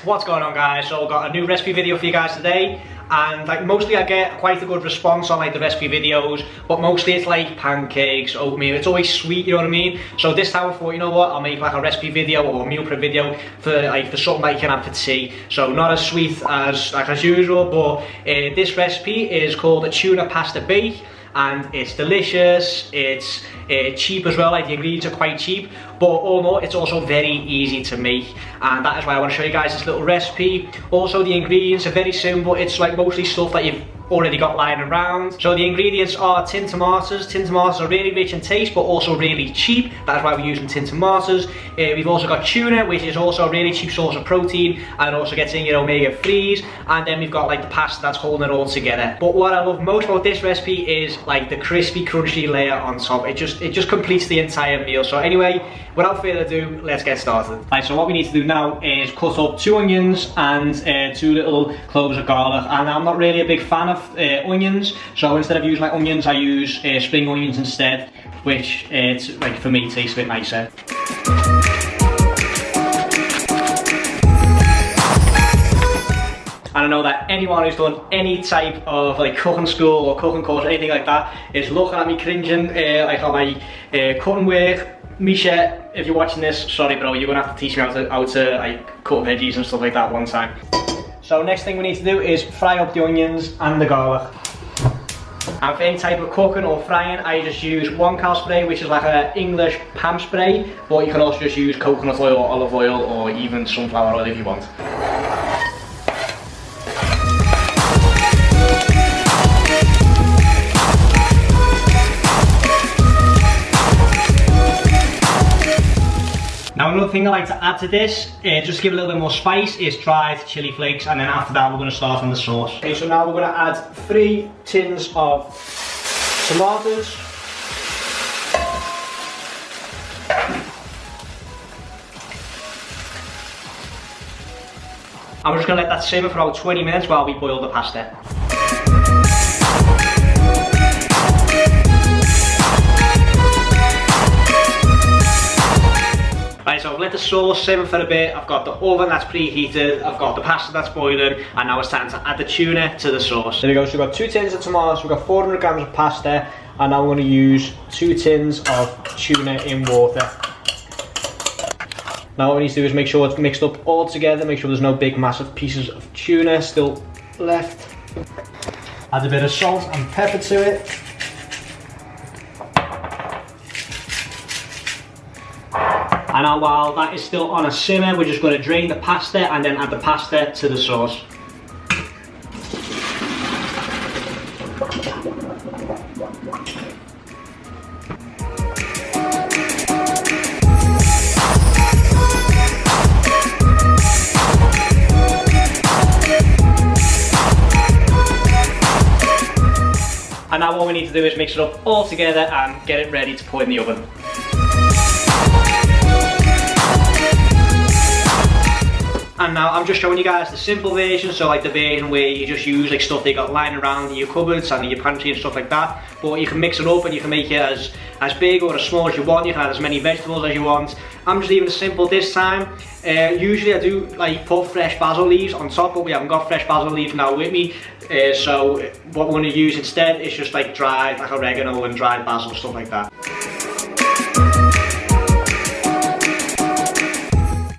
what's going on guys? So I've got a new recipe video for you guys today, and like mostly I get quite a good response on like the recipe videos, but mostly it's like pancakes, oatmeal, it's always sweet, you know what I mean? So this time I thought, you know what, I'll make like a recipe video or a meal prep video for something that you can have for tea. So not as sweet as usual, but this recipe is called a tuna pasta bake. And it's delicious, it's cheap as well, like the ingredients are quite cheap, but all in all, it's also very easy to make, and that is why I want to show you guys this little recipe. Also, the ingredients are very simple, it's like mostly stuff that you've already got lying around. So the ingredients are tin tomatoes. Tin tomatoes are really rich in taste, but also really cheap. That's why we're using tin tomatoes. We've also got tuna, which is also a really cheap source of protein, and it also gets in your omega-3s. And then we've got like the pasta that's holding it all together. But what I love most about this recipe is like the crispy, crunchy layer on top. It just completes the entire meal. So anyway, without further ado, let's get started. Right, so what we need to do now is cut up 2 onions and 2 little cloves of garlic. And I'm not really a big fan of onions, so instead of using like onions, I use spring onions instead, which it's like for me tastes a bit nicer. And I know that anyone who's done any type of like cooking school or cooking course or anything like that is looking at me cringing like on my cutting work. Misha, if you're watching this, sorry bro, you're gonna have to teach me how to like cut veggies and stuff like that one time. So next thing we need to do is fry up the onions and the garlic. And for any type of cooking or frying, I just use 1-cal spray, which is like an English Pam spray, but you can also just use coconut oil or olive oil or even sunflower oil if you want. Now another thing I like to add to this, just to give it a little bit more spice, is dried chili flakes, and then after that we're going to start on the sauce. Okay, so now we're going to add 3 tins of tomatoes. And we're just going to let that simmer for about 20 minutes while we boil the pasta. Right, so I've let the sauce simmer for a bit, I've got the oven that's preheated, I've got the pasta that's boiling, and now it's time to add the tuna to the sauce. There we go, so we've got 2 tins of tomatoes, we've got 400 grams of pasta, and now we're going to use 2 tins of tuna in water. Now what we need to do is make sure it's mixed up all together, make sure there's no big massive pieces of tuna still left. Add a bit of salt and pepper to it. And now while that is still on a simmer, we're just going to drain the pasta and then add the pasta to the sauce. And now what we need to do is mix it up all together and get it ready to put in the oven. And now I'm just showing you guys the simple version, so like the version where you just use like stuff they got lying around in your cupboards and in your pantry and stuff like that. But you can mix it up and you can make it as big or as small as you want, you can add as many vegetables as you want. I'm just leaving it simple this time. Usually I do like put fresh basil leaves on top, but we haven't got fresh basil leaves now with me. So what we're going to use instead is just like dried like oregano and dried basil, stuff like that.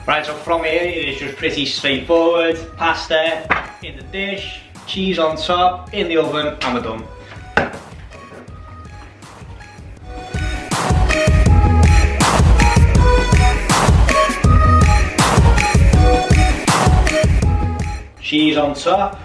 Right, so from here it is just pretty straightforward. Pasta in the dish, cheese on top, in the oven, and we're done. Cheese on top.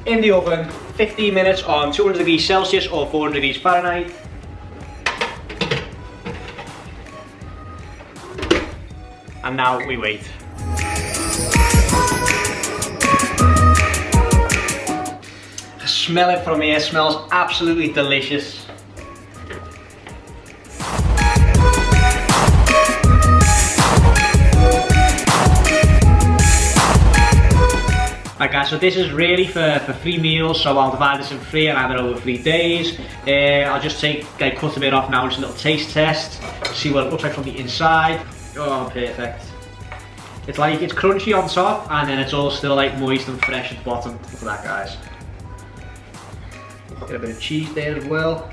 In the oven, 15 minutes on 200 degrees Celsius or 400 degrees Fahrenheit. And now we wait. Smell it from here, it smells absolutely delicious. Right guys, so this is really for 3 meals, so I'll divide this in 3 and have it over 3 days. I'll just cut a bit off now, just a little taste test, see what it looks like from the inside. Oh, perfect. It's crunchy on top, and then it's all still like moist and fresh at the bottom. Look at that, guys. Get a bit of cheese there as well.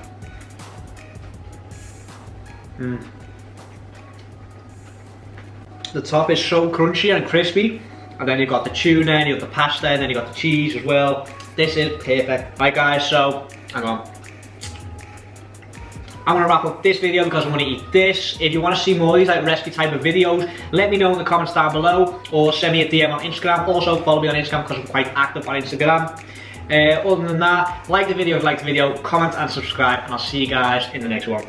The top is so crunchy and crispy, and then you've got the tuna, and you've got the pasta, and then you've got the cheese as well. This is perfect. Right guys, so, hang on. I'm gonna wrap up this video because I'm gonna eat this. If you wanna see more of these like recipe type of videos, let me know in the comments down below, or send me a DM on Instagram. Also follow me on Instagram because I'm quite active on Instagram. Other than that, like the video if you liked the video, comment and subscribe, and I'll see you guys in the next one.